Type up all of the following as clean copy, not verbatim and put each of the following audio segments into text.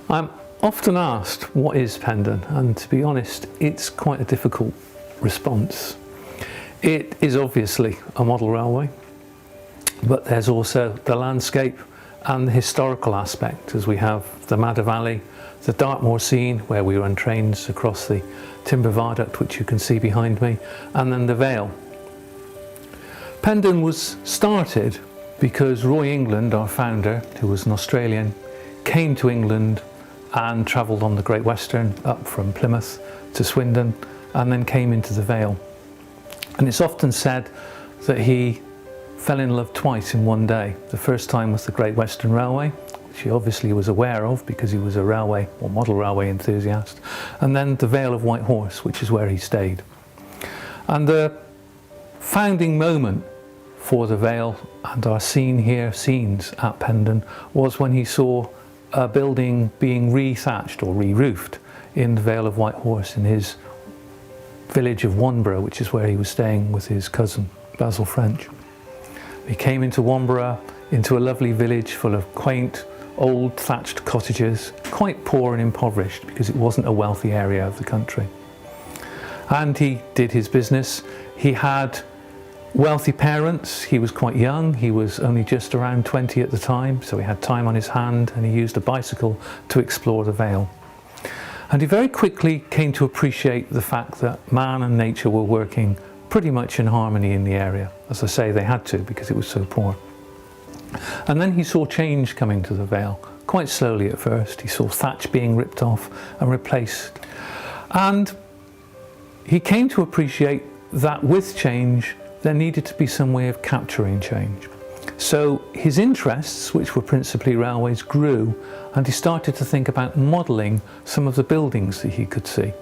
I'm often asked, what is Pendon? And to be honest, it's quite a difficult response. It is obviously a model railway, but there's also the landscape and the historical aspect, as we have the Madder Valley, the Dartmoor scene where we run trains across the timber viaduct, which you can see behind me, and then the Vale. Pendon was started because Roy England, our founder, who was an Australian, came to England and travelled on the Great Western up from Plymouth to Swindon and then came into the Vale. And it's often said that he fell in love twice in one day. The first time was the Great Western Railway, which he obviously was aware of because he was a railway or model railway enthusiast, and then the Vale of White Horse, which is where he stayed. And the founding moment for the Vale and our scenes at Pendon was when he saw a building being re-thatched or re-roofed in the Vale of White Horse in his village of Wanborough, which is where he was staying with his cousin Basil French. He came into Wanborough, into a lovely village full of quaint old thatched cottages, quite poor and impoverished because it wasn't a wealthy area of the country. And he did his business. He had wealthy parents. He was quite young. He was only just around 20 at the time, so he had time on his hand, and he used a bicycle to explore the Vale. And he very quickly came to appreciate the fact that man and nature were working pretty much in harmony in the area. As I say, they had to because it was so poor. And then he saw change coming to the Vale, quite slowly at first. He saw thatch being ripped off and replaced. And he came to appreciate that with change, there needed to be some way of capturing change. So his interests, which were principally railways, grew, and he started to think about modelling some of the buildings that he could see.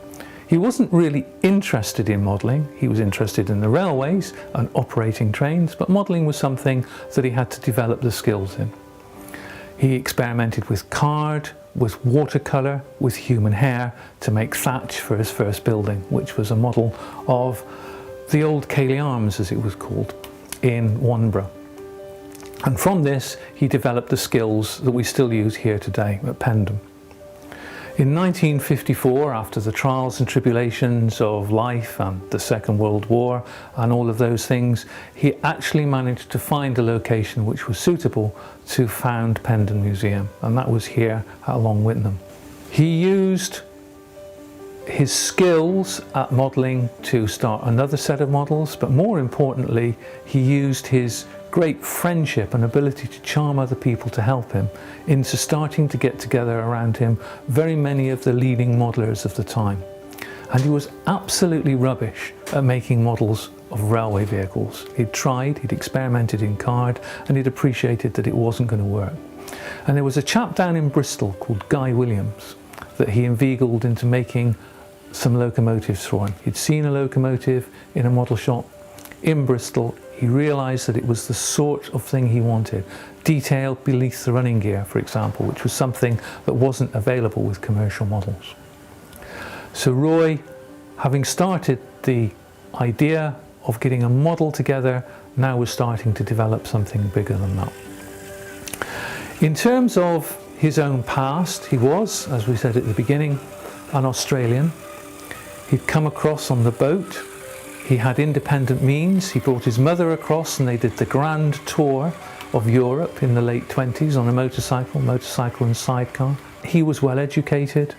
He wasn't really interested in modelling. He was interested in the railways and operating trains, but modelling was something that he had to develop the skills in. He experimented with card, with watercolour, with human hair to make thatch for his first building, which was a model of the old Cayley Arms, as it was called, in Wanborough. And from this, he developed the skills that we still use here today at Pendon. In 1954, after the trials and tribulations of life and the Second World War and all of those things, he actually managed to find a location which was suitable to found Pendon Museum, and that was here at Long Whitnham. He used his skills at modelling to start another set of models, but more importantly, he used his great friendship and ability to charm other people to help him into starting to get together around him very many of the leading modellers of the time. And he was absolutely rubbish at making models of railway vehicles. He'd tried, he'd experimented in card, and he'd appreciated that it wasn't going to work. And there was a chap down in Bristol called Guy Williams that he inveigled into making some locomotives for him. He'd seen a locomotive in a model shop in Bristol. He realised that it was the sort of thing he wanted. Detail beneath the running gear, for example, which was something that wasn't available with commercial models. So Roy, having started the idea of getting a model together, now was starting to develop something bigger than that. In terms of his own past, he was, as we said at the beginning, an Australian. He'd come across on the boat. He had independent means. He brought his mother across and they did the grand tour of Europe in the late 20s on a motorcycle and sidecar. He was well educated.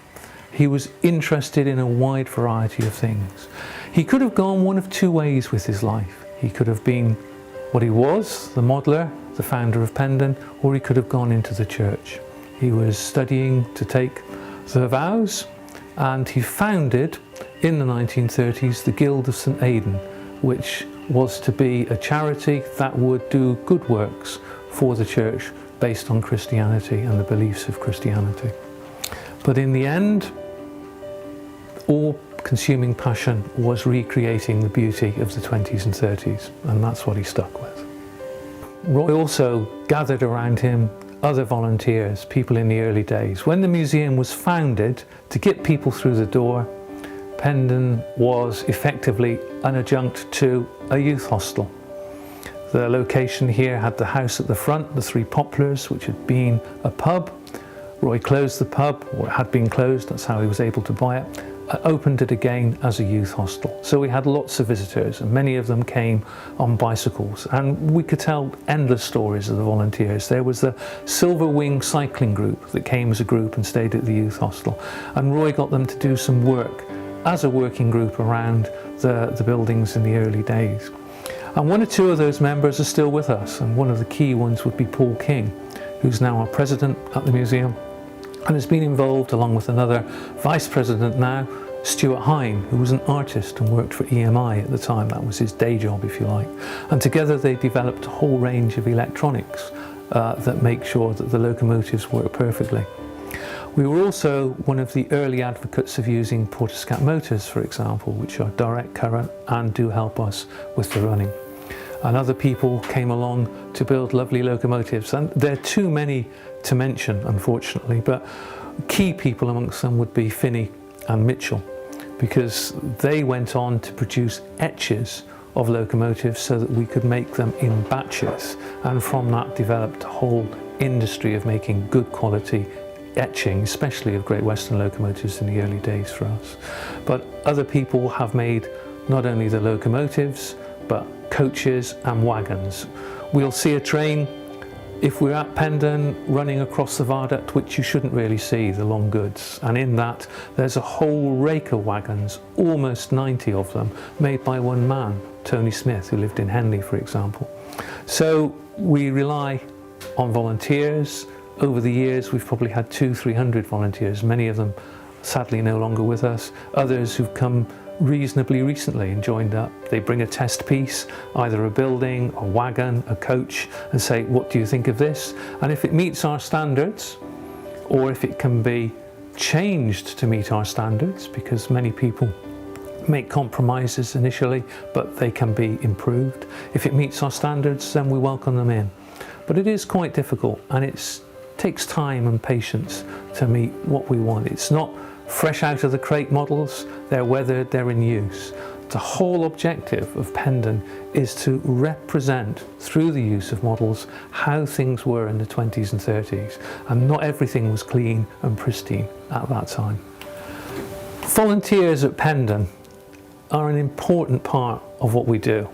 He was interested in a wide variety of things. He could have gone one of two ways with his life. He could have been what he was, the modeller, the founder of Pendon, or he could have gone into the church. He was studying to take the vows, and he founded in the 1930s the Guild of St Aidan, which was to be a charity that would do good works for the church based on Christianity and the beliefs of Christianity. But in the end, all consuming passion was recreating the beauty of the 20s and 30s, and that's what he stuck with. Roy also gathered around him other volunteers, people in the early days. When the museum was founded, to get people through the door, Pendon was effectively an adjunct to a youth hostel. The location here had the house at the front, the Three Poplars, which had been a pub, Roy closed the pub, or it had been closed, that's how he was able to buy it, opened it again as a youth hostel. So we had lots of visitors, and many of them came on bicycles, and we could tell endless stories of the volunteers. There was the Silver Wing cycling group that came as a group and stayed at the youth hostel, and Roy got them to do some work as a working group around the buildings in the early days. And one or two of those members are still with us, and one of the key ones would be Paul King, who's now our president at the museum, and has been involved along with another vice president now, Stuart Hine, who was an artist and worked for EMI at the time. That was his day job, if you like. And together they developed a whole range of electronics that make sure that the locomotives work perfectly. We were also one of the early advocates of using Portescat motors, for example, which are direct current and do help us with the running. And other people came along to build lovely locomotives, and there are too many to mention, unfortunately, but key people amongst them would be Finney and Mitchell, because they went on to produce etches of locomotives so that we could make them in batches, and from that developed a whole industry of making good quality etching, especially of Great Western locomotives in the early days for us. But other people have made not only the locomotives, but coaches and wagons. We'll see a train, if we're at Pendon, running across the viaduct, which you shouldn't really see, the long goods. And in that, there's a whole rake of wagons, almost 90 of them, made by one man, Tony Smith, who lived in Henley, for example. So we rely on volunteers. Over the years, we've probably had 200-300 volunteers, many of them sadly no longer with us. Others who've come reasonably recently and joined up. They bring a test piece, either a building, a wagon, a coach, and say, what do you think of this? And if it meets our standards, or if it can be changed to meet our standards, because many people make compromises initially, but they can be improved. If it meets our standards, then we welcome them in. But it is quite difficult, and it takes time and patience to meet what we want. It's not fresh out of the crate models, they're weathered, they're in use. The whole objective of Pendon is to represent, through the use of models, how things were in the 20s and 30s, and not everything was clean and pristine at that time. Volunteers at Pendon are an important part of what we do.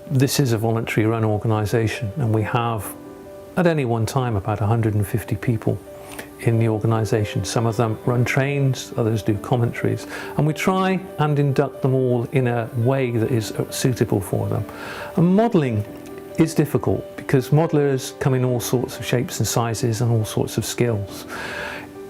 This is a voluntary run organisation, and we have at any one time about 150 people in the organisation. Some of them run trains, others do commentaries, and we try and induct them all in a way that is suitable for them. And modelling is difficult because modellers come in all sorts of shapes and sizes and all sorts of skills.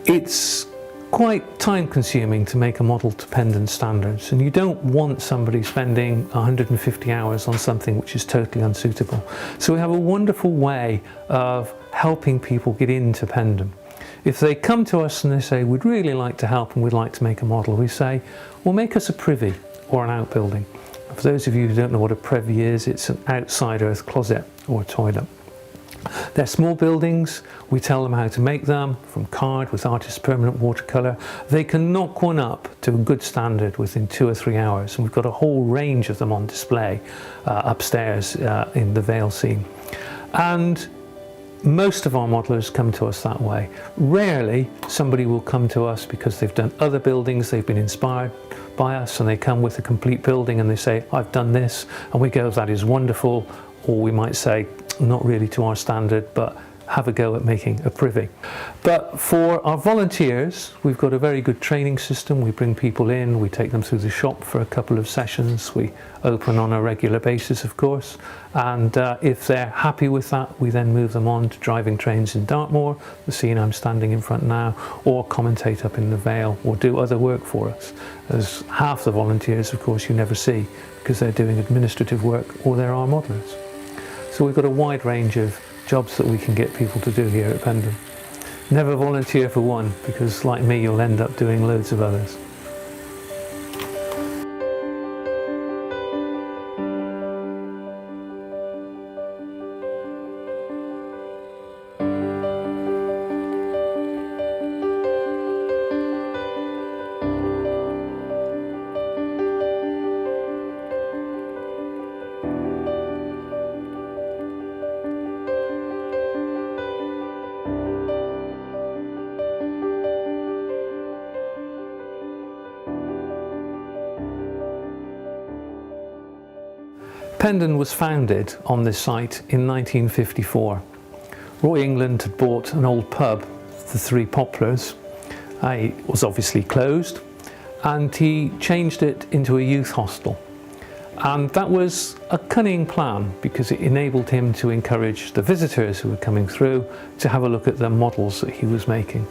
It's quite time consuming to make a model to Pendon standards, and you don't want somebody spending 150 hours on something which is totally unsuitable. So we have a wonderful way of helping people get into Pendon. If they come to us and they say, we'd really like to help and we'd like to make a model, we say, well, make us a privy or an outbuilding. For those of you who don't know what a privy is, it's an outside earth closet or a toilet. They're small buildings. We tell them how to make them from card with artist's permanent watercolour. They can knock one up to a good standard within 2 or 3 hours, and we've got a whole range of them on display upstairs in the Vale scene. And most of our modellers come to us that way. Rarely somebody will come to us because they've done other buildings, they've been inspired by us, and they come with a complete building and they say, I've done this, and we go, that is wonderful. Or we might say, not really to our standard, but have a go at making a privy. But for our volunteers, we've got a very good training system. We bring people in, we take them through the shop for a couple of sessions. We open on a regular basis, of course. And if they're happy with that, we then move them on to driving trains in Dartmoor, the scene I'm standing in front now, or commentate up in the Vale, or do other work for us. As half the volunteers, of course, you never see because they're doing administrative work or they're our modellers. So we've got a wide range of jobs that we can get people to do here at Pendon. Never volunteer for one, because like me, you'll end up doing loads of others. Pendon was founded on this site in 1954. Roy England had bought an old pub, the Three Poplars. It was obviously closed, and he changed it into a youth hostel. And that was a cunning plan because it enabled him to encourage the visitors who were coming through to have a look at the models that he was making.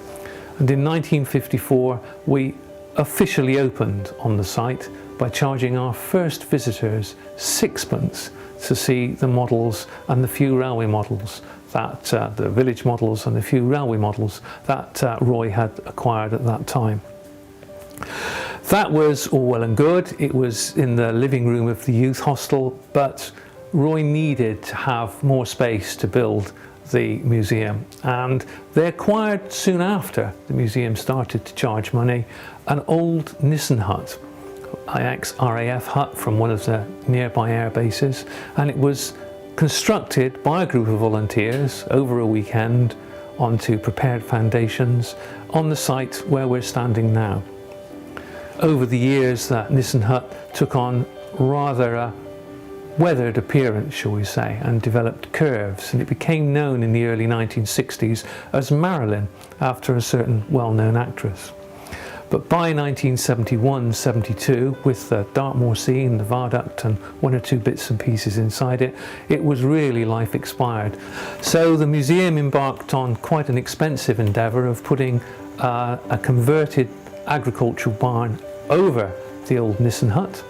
And in 1954, we officially opened on the site by charging our first visitors sixpence to see the models and the few railway models that the village models and the few railway models that Roy had acquired at that time. That was all well and good. It was in the living room of the youth hostel, but Roy needed to have more space to build the museum, and they acquired soon after the museum started to charge money an old Nissen hut, RAF hut from one of the nearby air bases, and it was constructed by a group of volunteers over a weekend onto prepared foundations on the site where we're standing now. Over the years, that Nissen hut took on rather a weathered appearance, shall we say, and developed curves, and it became known in the early 1960s as Marilyn, after a certain well-known actress. But by 1971-72, with the Dartmoor scene, the viaduct and one or two bits and pieces inside it, it was really life expired. So the museum embarked on quite an expensive endeavour of putting a converted agricultural barn over the old Nissen hut,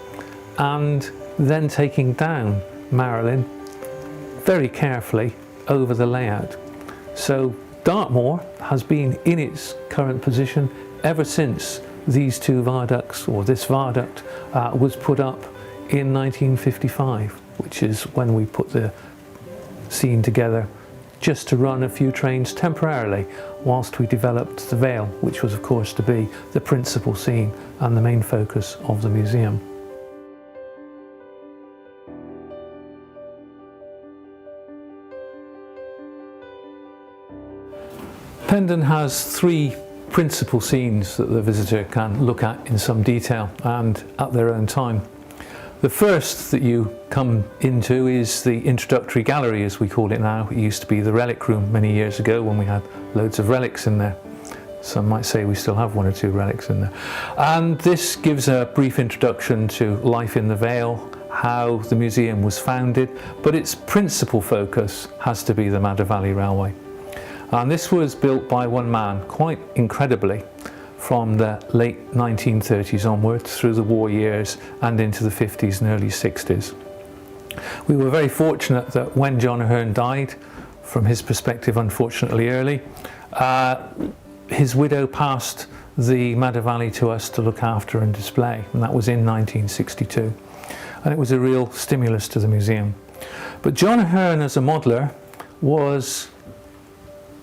and then taking down Marilyn very carefully over the layout. So Dartmoor has been in its current position ever since these two viaducts, or this viaduct, was put up in 1955, which is when we put the scene together just to run a few trains temporarily whilst we developed the Vale, which was of course to be the principal scene and the main focus of the museum. Pendon has three principal scenes that the visitor can look at in some detail and at their own time. The first that you come into is the introductory gallery, as we call it now. It used to be the relic room many years ago when we had loads of relics in there. Some might say we still have one or two relics in there. And this gives a brief introduction to life in the Vale, how the museum was founded, but its principal focus has to be the Madder Valley Railway. And this was built by one man, quite incredibly, from the late 1930s onwards through the war years and into the 50s and early 60s. We were very fortunate that when John Ahern died, from his perspective unfortunately early, his widow passed the Madder Valley to us to look after and display, and that was in 1962. And it was a real stimulus to the museum. But John Ahern as a modeller was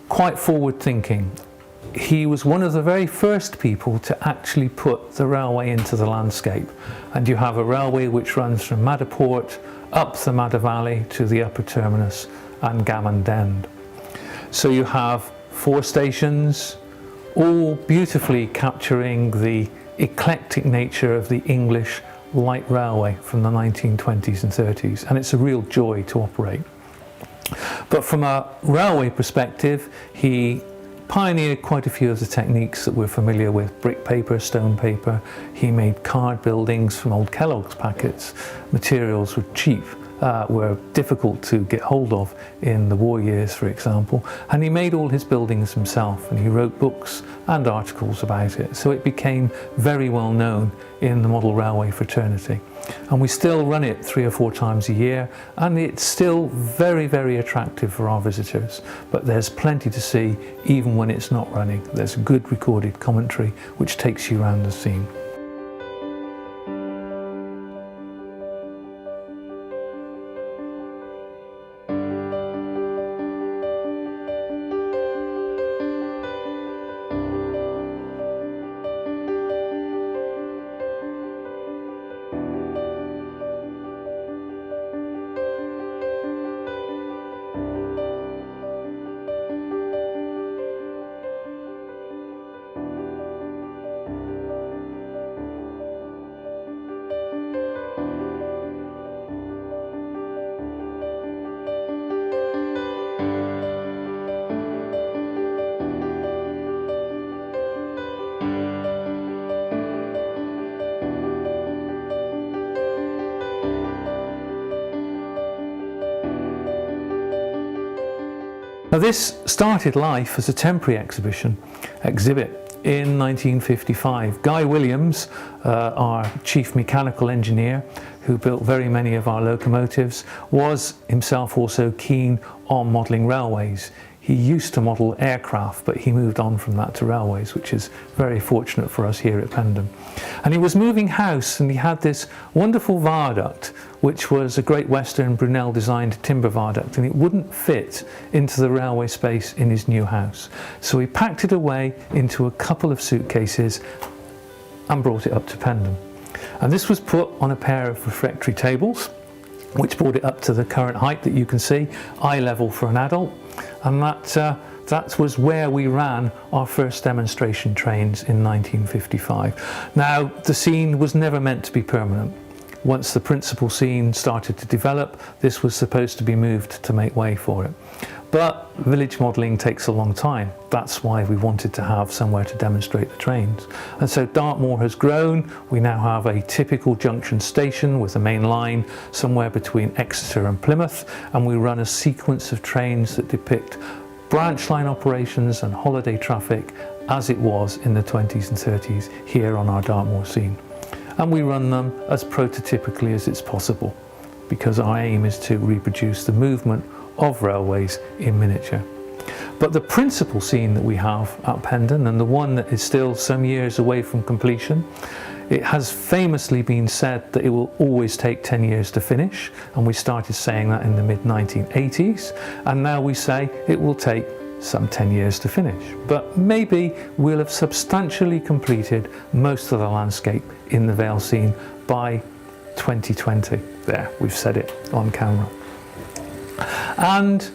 quite forward thinking. He was one of the very first people to actually put the railway into the landscape, and you have a railway which runs from Madderport up the Madder Valley to the upper terminus and Gammond End. So you have 4 stations, all beautifully capturing the eclectic nature of the English light railway from the 1920s and 30s, and it's a real joy to operate. But from a railway perspective, he pioneered quite a few of the techniques that we're familiar with: brick paper, stone paper. He made card buildings from old Kellogg's packets. Materials were cheap, were difficult to get hold of in the war years, for example, and he made all his buildings himself, and he wrote books and articles about it, so it became very well known in the model railway fraternity. And we still run it 3 or 4 times a year, and it's still very, very attractive for our visitors. But there's plenty to see even when it's not running. There's good recorded commentary which takes you around the scene. Now this started life as a temporary exhibit in 1955. Guy Williams, our chief mechanical engineer, who built very many of our locomotives, was himself also keen on modelling railways. He used to model aircraft, but he moved on from that to railways, which is very fortunate for us here at Pendon. And he was moving house, and he had this wonderful viaduct, which was a Great Western Brunel designed timber viaduct, and it wouldn't fit into the railway space in his new house. So he packed it away into a couple of suitcases and brought it up to Pendon. And this was put on a pair of refractory tables, which brought it up to the current height that you can see, eye level for an adult. And that was where we ran our first demonstration trains in 1955. Now, the scene was never meant to be permanent. Once the principal scene started to develop, this was supposed to be moved to make way for it. But village modelling takes a long time. That's why we wanted to have somewhere to demonstrate the trains. And so Dartmoor has grown. We now have a typical junction station with a main line somewhere between Exeter and Plymouth, and we run a sequence of trains that depict branch line operations and holiday traffic as it was in the 20s and 30s here on our Dartmoor scene. And we run them as prototypically as it's possible, because our aim is to reproduce the movement of railways in miniature. But the principal scene that we have at Pendon, and the one that is still some years away from completion, it has famously been said that it will always take 10 years to finish, and we started saying that in the mid-1980s, and now we say it will take some 10 years to finish. But maybe we'll have substantially completed most of the landscape in the Vale scene by 2020. There, we've said it on camera. And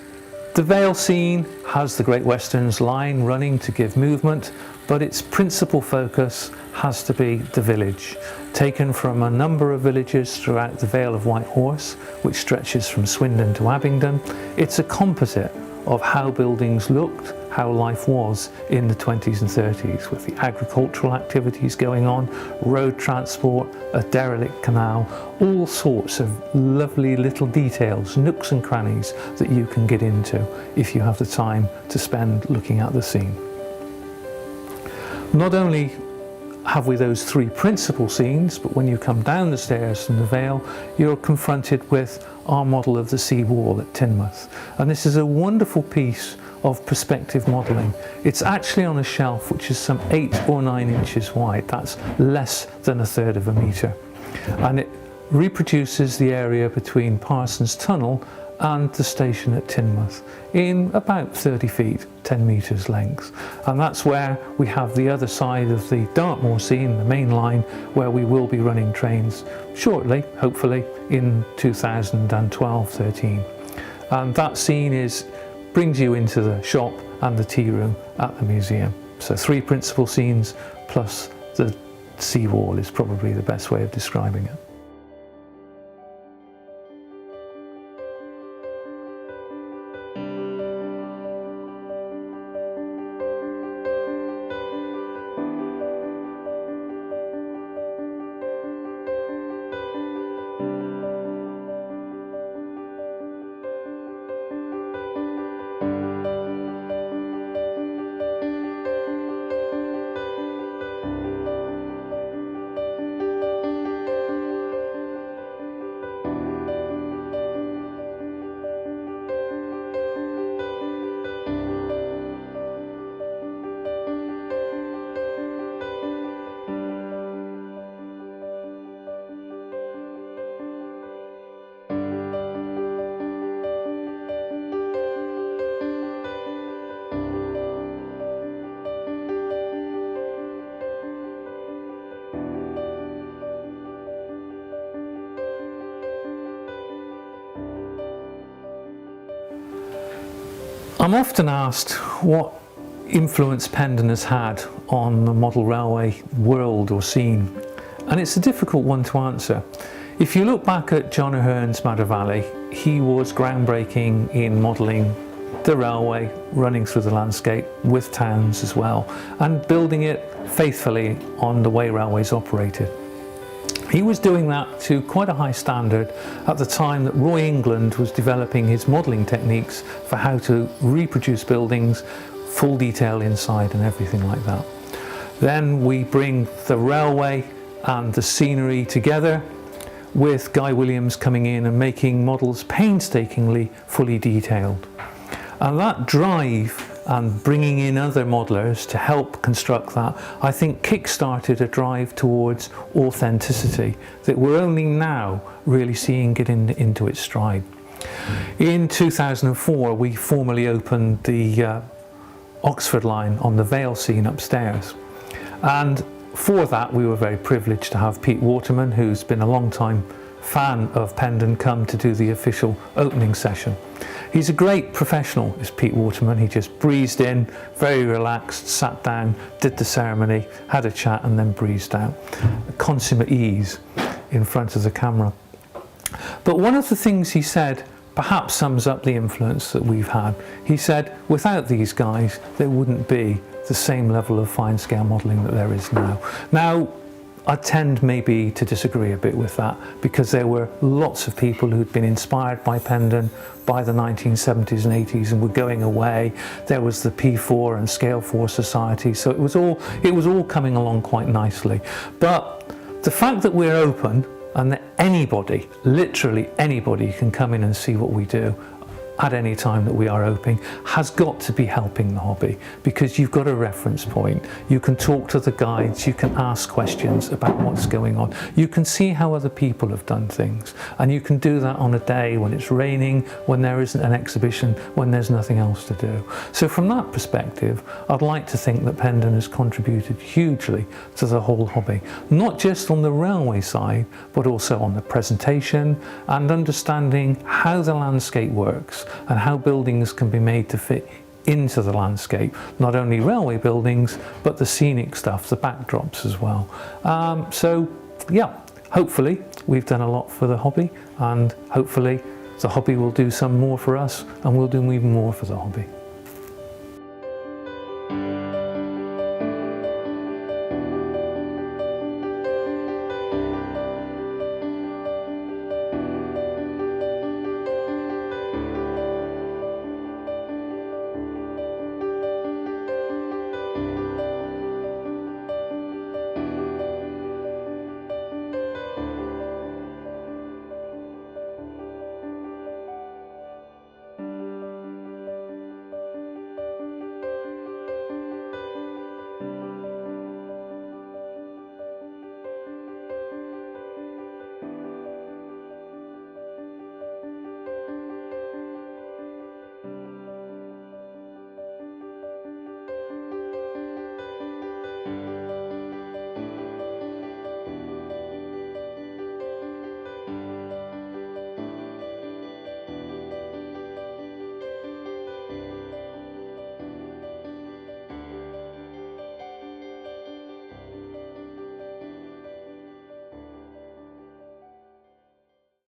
the Vale scene has the Great Westerns line running to give movement, but its principal focus has to be the village, taken from a number of villages throughout the Vale of White Horse, which stretches from Swindon to Abingdon. It's a composite of how buildings looked, how life was in the 20s and 30s, with the agricultural activities going on, road transport, a derelict canal, all sorts of lovely little details, nooks and crannies that you can get into if you have the time to spend looking at the scene. Not only have we those three principal scenes, but when you come down the stairs from the Vale, you're confronted with our model of the sea wall at Teignmouth. And this is a wonderful piece of perspective modelling. It's actually on a shelf which is some 8 or 9 inches wide. That's less than 1/3 of a metre. And it reproduces the area between Parsons Tunnel and the station at Teignmouth in about 30 feet, 10 metres length. And that's where we have the other side of the Dartmoor scene, the main line, where we will be running trains shortly, hopefully in 2012-13. And that scene brings you into the shop and the tea room at the museum. So 3 principal scenes plus the seawall is probably the best way of describing it. I'm often asked what influence Pendon has had on the model railway world or scene, and it's a difficult one to answer. If you look back at John Ahern's Madder Valley, he was groundbreaking in modelling the railway running through the landscape with towns as well, and building it faithfully on the way railways operated. He was doing that to quite a high standard at the time that Roy England was developing his modelling techniques for how to reproduce buildings, full detail inside and everything like that. Then we bring the railway and the scenery together, with Guy Williams coming in and making models painstakingly fully detailed. And that drive and bringing in other modelers to help construct that, I think kick-started a drive towards authenticity that we're only now really seeing get into its stride. In 2004 we formally opened the Oxford line on the Vale scene upstairs, and for that we were very privileged to have Pete Waterman, who's been a long time fan of Pendon, come to do the official opening session. He's a great professional, is Pete Waterman. He just breezed in, very relaxed, sat down, did the ceremony, had a chat and then breezed out. A consummate ease in front of the camera. But one of the things he said perhaps sums up the influence that we've had. He said, without these guys, there wouldn't be the same level of fine-scale modelling that there is now. Now, I tend maybe to disagree a bit with that, because there were lots of people who'd been inspired by Pendon by the 1970s and 80s and were going away. There was the P4 and Scale 4 Society, so it was all coming along quite nicely. But the fact that we're open and that anybody, literally anybody, can come in and see what we do at any time that we are opening has got to be helping the hobby, because you've got a reference point. You can talk to the guides, you can ask questions about what's going on, you can see how other people have done things, and you can do that on a day when it's raining, when there isn't an exhibition, when there's nothing else to do. So from that perspective, I'd like to think that Pendon has contributed hugely to the whole hobby, not just on the railway side, but also on the presentation and understanding how the landscape works and how buildings can be made to fit into the landscape, not only railway buildings but the scenic stuff, the backdrops as well. So yeah, hopefully we've done a lot for the hobby, and hopefully the hobby will do some more for us, and we'll do even more for the hobby.